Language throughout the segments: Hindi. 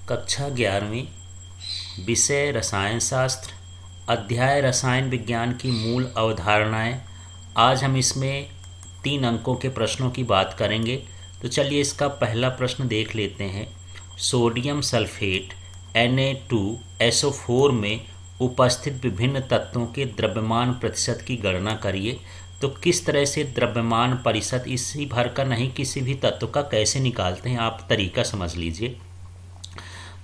कक्षा 11वीं, विषय रसायन शास्त्र, अध्याय रसायन विज्ञान की मूल अवधारणाएं। आज हम इसमें 3 अंकों के प्रश्नों की बात करेंगे। तो चलिए इसका पहला प्रश्न देख लेते हैं। सोडियम सल्फेट Na2SO4 में उपस्थित विभिन्न तत्वों के द्रव्यमान प्रतिशत की गणना करिए। तो किस तरह से द्रव्यमान परिशत इसी भर का नहीं किसी भी तत्व का कैसे निकालते हैं, आप तरीका समझ लीजिए।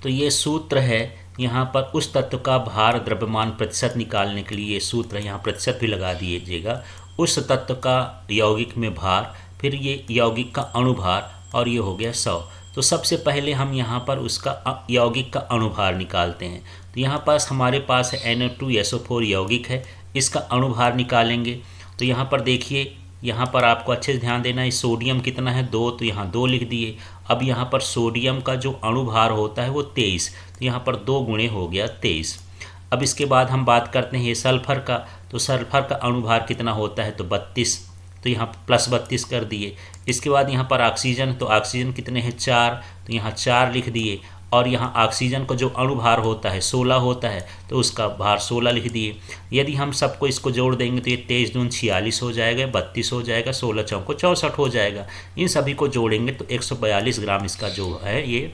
तो ये सूत्र है, यहाँ पर उस तत्व का भार द्रव्यमान प्रतिशत निकालने के लिए ये सूत्र है, यहाँ प्रतिशत भी लगा दीजिएगा। उस तत्व का यौगिक में भार, फिर ये यौगिक का अणुभार, और ये हो गया 100। तो सबसे पहले हम यहाँ पर उसका यौगिक का अणुभार निकालते हैं। तो यहाँ पास हमारे पास है Na2SO4 यौगिक है, इसका अणुभार निकालेंगे। तो यहाँ पर देखिए, यहाँ पर आपको अच्छे से ध्यान देना है। सोडियम कितना है 2, तो यहाँ 2 लिख दिए। अब यहाँ पर सोडियम का जो अणुभार होता है वो 23, तो यहाँ पर 2 गुणे हो गया 23। अब इसके बाद हम बात करते हैं ये सल्फर का। तो सल्फर का अणुभार कितना होता है, तो 32, तो यहाँ +32 कर दिए। इसके बाद यहाँ पर ऑक्सीजन, तो ऑक्सीजन कितने हैं 4, तो यहाँ 4 लिख दिए। और यहाँ ऑक्सीजन का जो अणुभार होता है 16 होता है, तो उसका भार 16 लिख दिए। यदि हम सबको इसको जोड़ देंगे तो ये 23 दूनी 46 हो जाएगा, 32 हो जाएगा, 16 चौको 64 हो जाएगा। इन सभी को जोड़ेंगे तो 142 ग्राम इसका जो है ये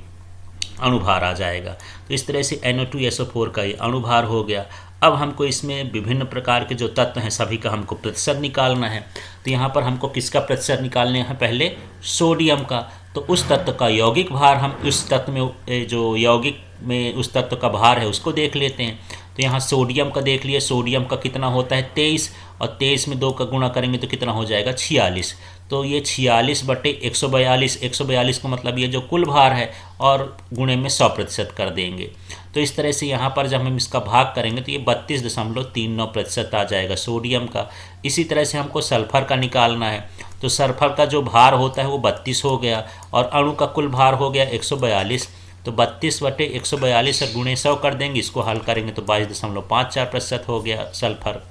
अणुभार आ जाएगा। तो इस तरह से Na2SO4 का ये अणुभार हो गया। अब हमको इसमें विभिन्न प्रकार के जो तत्व हैं सभी का हमको प्रतिशत निकालना है। तो यहाँ पर हमको किसका प्रतिशत निकालने हैं, पहले सोडियम का। तो उस तत्व का यौगिक भार, हम उस तत्व में जो यौगिक में उस तत्व का भार है उसको देख लेते हैं। तो यहाँ सोडियम का देख लिए, सोडियम का कितना होता है 23, और 23 में 2 का गुणा करेंगे तो कितना हो जाएगा 46। तो ये 46/142, 142 का मतलब ये जो कुल भार है, और गुणे में 100% कर देंगे। तो इस तरह से यहाँ पर जब हम इसका भाग करेंगे तो ये 32.39% आ जाएगा सोडियम का। इसी तरह से हमको सल्फर का निकालना है। तो सल्फर का जो भार होता है वो 32 हो गया, और अणु का कुल भार हो गया 142। तो 32/142 और गुणे 100 कर देंगे, इसको हल करेंगे तो 22.54% हो गया सल्फर।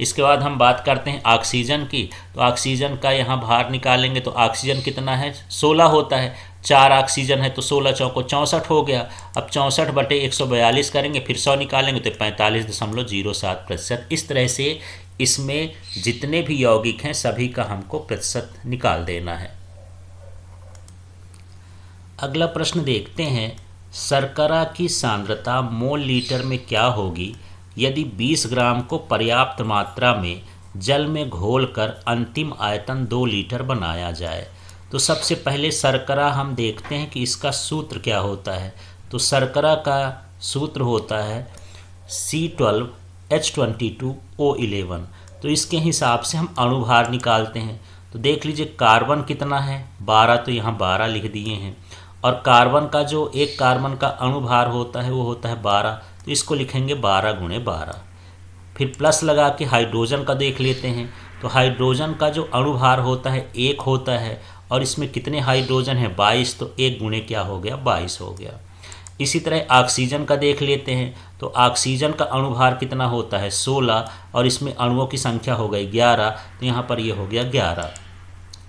इसके बाद हम बात करते हैं ऑक्सीजन की। तो ऑक्सीजन का यहाँ भार निकालेंगे तो ऑक्सीजन कितना है 16 होता है, 4 ऑक्सीजन है तो 16 चौको 64 हो गया। अब 64/142 करेंगे, फिर 100 निकालेंगे तो 45.07%। इस तरह से इसमें जितने भी यौगिक हैं सभी का हमको प्रतिशत निकाल देना है। अगला प्रश्न देखते हैं। शर्करा की सांद्रता मोल लीटर में क्या होगी यदि 20 ग्राम को पर्याप्त मात्रा में जल में घोलकर अंतिम आयतन 2 लीटर बनाया जाए। तो सबसे पहले शर्करा हम देखते हैं कि इसका सूत्र क्या होता है। तो शर्करा का सूत्र होता है C12H22O11। तो इसके हिसाब से हम अणुभार निकालते हैं। तो देख लीजिए कार्बन कितना है 12, तो यहाँ 12 लिख दिए हैं। और कार्बन का जो एक कार्बन का अणुभार होता है वो होता है 12, तो इसको लिखेंगे 12 × 12। फिर प्लस लगा के हाइड्रोजन का देख लेते हैं। तो हाइड्रोजन का जो अणुभार होता है 1 होता है, और इसमें कितने हाइड्रोजन है 22, तो 1 गुणे क्या हो गया 22 हो गया। इसी तरह ऑक्सीजन का देख लेते हैं। तो ऑक्सीजन का अणुभार कितना होता है 16, और इसमें अणुओं की संख्या हो गई 11, तो यहाँ पर ये हो गया 11।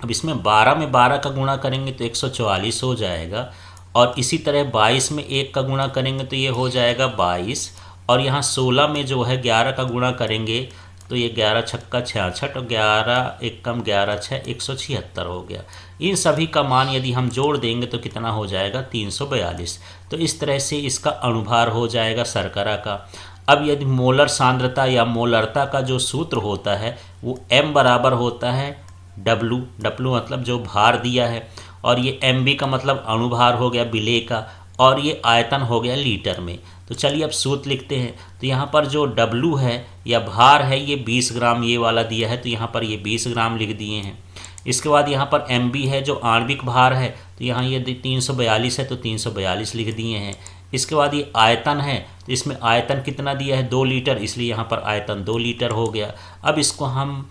अब इसमें 12 में 12 का गुणा करेंगे तो 144 हो जाएगा, और इसी तरह 22 में 1 का गुणा करेंगे तो ये हो जाएगा 22, और यहाँ 16 में जो है 11 का गुणा करेंगे तो ये 11 छक्का 66, और 11 1 कम 11 6 176 हो गया। इन सभी का मान यदि हम जोड़ देंगे तो कितना हो जाएगा 342। तो इस तरह से इसका अणुभार हो जाएगा शर्करा का। अब यदि मोलर सांद्रता या मोलरता का जो सूत्र होता है वो M बराबर होता है W मतलब जो भार दिया है, और ये MB का मतलब अणुभार हो गया विलेय का, और ये आयतन हो गया लीटर में। तो चलिए अब सूत्र लिखते हैं। तो यहाँ पर जो W है या भार है ये 20 ग्राम ये वाला दिया है, तो यहाँ पर ये 20 ग्राम लिख दिए हैं। इसके बाद यहाँ पर MB है जो आणविक भार है, तो यहाँ ये 342 है तो 342 लिख दिए हैं। इसके बाद ये आयतन है, तो इसमें आयतन कितना दिया है 2 लीटर, इसलिए यहाँ पर आयतन 2 लीटर हो गया। अब इसको हम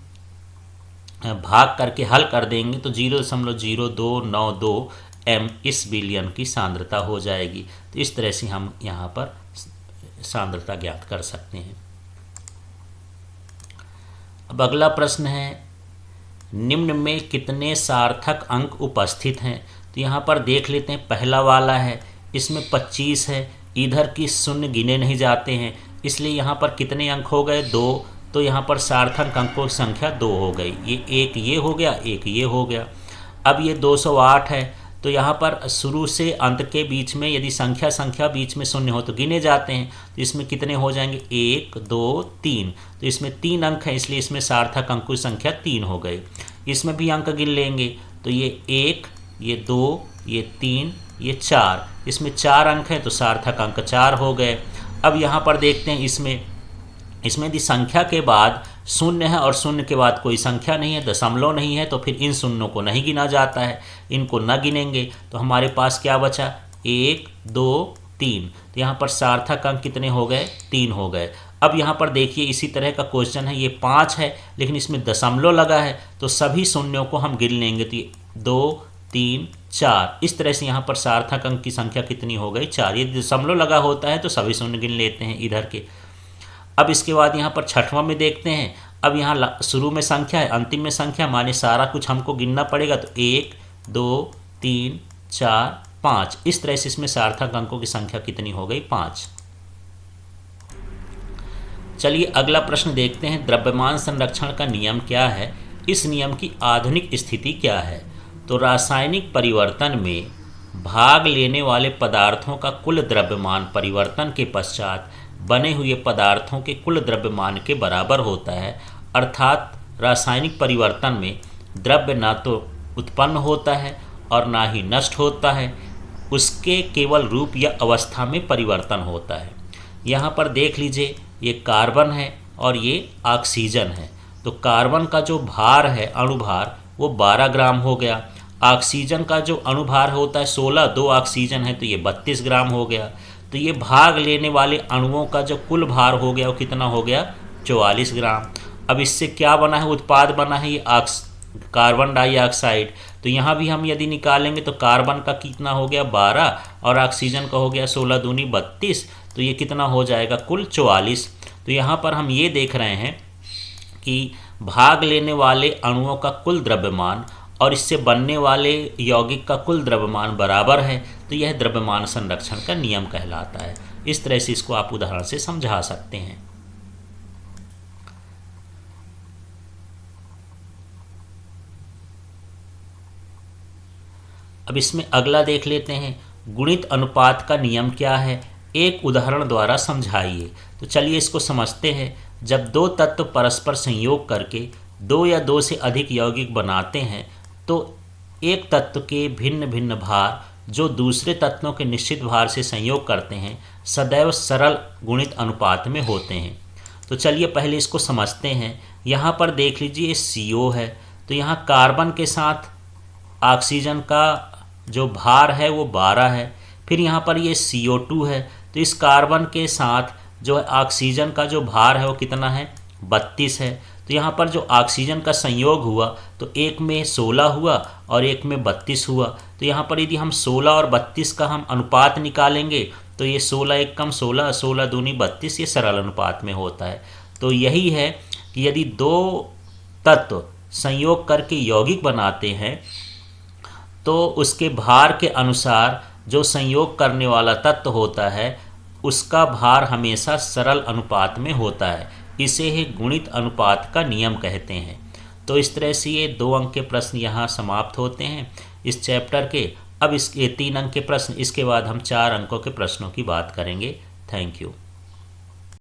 भाग करके हल कर देंगे तो 0.0292 M इस बिलियन की सांद्रता हो जाएगी। तो इस तरह से हम यहाँ पर सांद्रता ज्ञात कर सकते हैं। अब अगला प्रश्न है, निम्न में कितने सार्थक अंक उपस्थित हैं। तो यहाँ पर देख लेते हैं। पहला वाला है इसमें 25 है, इधर की शून्य गिने नहीं जाते हैं, इसलिए यहाँ पर कितने अंक हो गए? 2। तो यहाँ पर सार्थक अंकों की संख्या 2 हो गई। ये एक ये हो गया, एक ये हो गया। अब ये 208 है, तो यहाँ पर शुरू से अंत के बीच में यदि संख्या बीच में शून्य हो तो गिने जाते हैं, तो इसमें कितने हो जाएंगे? 1 2 3। तो इसमें 3 अंक है, इसलिए इसमें सार्थक अंकों की संख्या 3 हो गई। इसमें भी अंक गिन लेंगे, तो ये 1, ये 2, ये 3, ये 4। इसमें 4 अंक हैं तो सार्थक अंक 4 हो गए। अब यहाँ पर देखते हैं, इसमें यदि संख्या के बाद शून्य है और शून्य के बाद कोई संख्या नहीं है, दशमलव नहीं है, तो फिर इन शून्यों को नहीं गिना जाता है। इनको न गिनेंगे तो हमारे पास क्या बचा? 1 2 3। तो यहाँ पर सार्थक अंक कितने हो गए? 3 हो गए। अब यहाँ पर देखिए इसी तरह का क्वेश्चन है, ये 5 है लेकिन इसमें दशमलव लगा है, तो सभी शून्यों को हम गिन लेंगे, तो ये 2 3 4। इस तरह से यहाँ पर सार्थक अंक की संख्या कितनी हो गई? 4। ये दशमलव लगा होता है तो सभी शून्य गिन लेते हैं इधर के। अब इसके बाद यहाँ पर छठवां में देखते हैं। अब यहाँ शुरू में संख्या है, अंतिम में संख्या, माने सारा कुछ हमको गिनना पड़ेगा, तो 1 2 3 4 5। इस तरह से इसमें सार्थक अंकों की संख्या कितनी हो गई? 5। चलिए अगला प्रश्न देखते हैं, द्रव्यमान संरक्षण का नियम क्या है? इस नियम की आधुनिक स्थिति क्या है? तो रासायनिक परिवर्तन में भाग लेने वाले पदार्थों का कुल द्रव्यमान परिवर्तन के पश्चात बने हुए पदार्थों के कुल द्रव्यमान के बराबर होता है। अर्थात रासायनिक परिवर्तन में द्रव्य ना तो उत्पन्न होता है और ना ही नष्ट होता है, उसके केवल रूप या अवस्था में परिवर्तन होता है। यहाँ पर देख लीजिए, ये कार्बन है और ये ऑक्सीजन है। तो कार्बन का जो भार है, अणुभार, वो 12 ग्राम हो गया। ऑक्सीजन का जो अणुभार होता है 16, 2 ऑक्सीजन है तो ये 32 ग्राम हो गया। तो ये भाग लेने वाले अणुओं का जो कुल भार हो गया वो कितना हो गया? 44 ग्राम। अब इससे क्या बना है? उत्पाद बना है ये कार्बन डाइऑक्साइड। तो यहाँ भी हम यदि निकालेंगे तो कार्बन का कितना हो गया? 12 और ऑक्सीजन का हो गया 16 दूनी 32। तो ये कितना हो जाएगा? कुल 44। तो यहाँ पर हम ये देख रहे हैं कि भाग लेने वाले अणुओं का कुल द्रव्यमान और इससे बनने वाले यौगिक का कुल द्रव्यमान बराबर है, तो यह द्रव्यमान संरक्षण का नियम कहलाता है। इस तरह से इसको आप उदाहरण से समझा सकते हैं। अब इसमें अगला देख लेते हैं, गुणित अनुपात का नियम क्या है? एक उदाहरण द्वारा समझाइए। तो चलिए इसको समझते हैं। जब 2 तत्व परस्पर संयोग करके 2 या 2 से अधिक यौगिक बनाते हैं तो एक तत्व के भिन्न भिन्न भार जो दूसरे तत्वों के निश्चित भार से संयोग करते हैं सदैव सरल गुणित अनुपात में होते हैं। तो चलिए पहले इसको समझते हैं। यहाँ पर देख लीजिए CO है, तो यहाँ कार्बन के साथ ऑक्सीजन का जो भार है वो 12 है। फिर यहाँ पर ये CO2 है, तो इस कार्बन के साथ जो है ऑक्सीजन का जो भार है वो कितना है? 32 है। तो यहाँ पर जो ऑक्सीजन का संयोग हुआ तो एक में 16 हुआ और एक में 32 हुआ। तो यहाँ पर यदि हम 16 और 32 का हम अनुपात निकालेंगे तो ये 16 एक कम 16, 16 दूनी 32, ये सरल अनुपात में होता है। तो यही है कि यदि 2 तत्व संयोग करके यौगिक बनाते हैं तो उसके भार के अनुसार जो संयोग करने वाला तत्व होता है उसका भार हमेशा सरल अनुपात में होता है। इसे ही गुणित अनुपात का नियम कहते हैं। तो इस तरह से ये 2 अंक के प्रश्न यहाँ समाप्त होते हैं इस चैप्टर के। अब इसके 3 अंक के प्रश्न, इसके बाद हम 4 अंकों के प्रश्नों की बात करेंगे। Thank you.